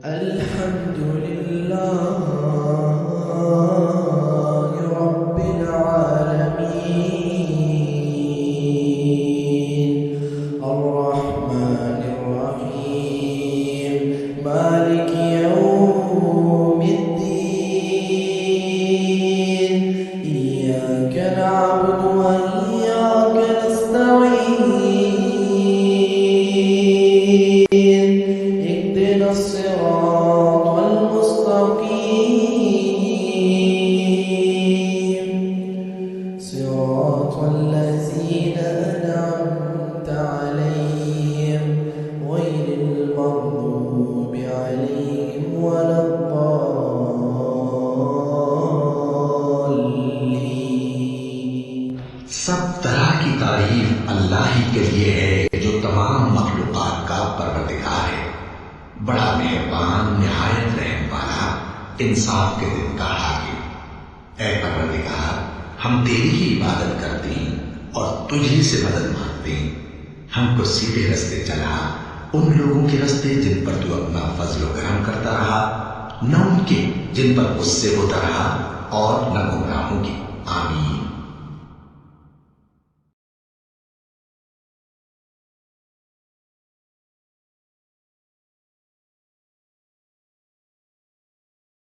अल्हम्दुलिल्लाहि रब्बिल आलमीन अर्रहमानिर रहीम मालिकि यौमिद्दीन इय्याका नअबुदु व इय्याका नस्तईन इहदिना الصراط المستقيم صراط الذين أنعمت عليهم غير المغضوب عليهم ولا الضالين। सब तरह की तारीफ अल्लाह ही के लिए है जो तमाम मखलूकात का परवरदिगार है, बड़ा मेहरबान, निहायत रहम वाला, इंसाफ के दिन का हाकिम। ऐ परवरदिगार, हम तेरी ही इबादत करते हैं और तुझी से मदद मांगते हैं। हमको सीधे रास्ते चला, उन लोगों के रास्ते जिन पर तू अपना फजल व करम करता रहा, न उनके जिन पर गुस्से होता रहा, और न गुमराहों की। आमीन।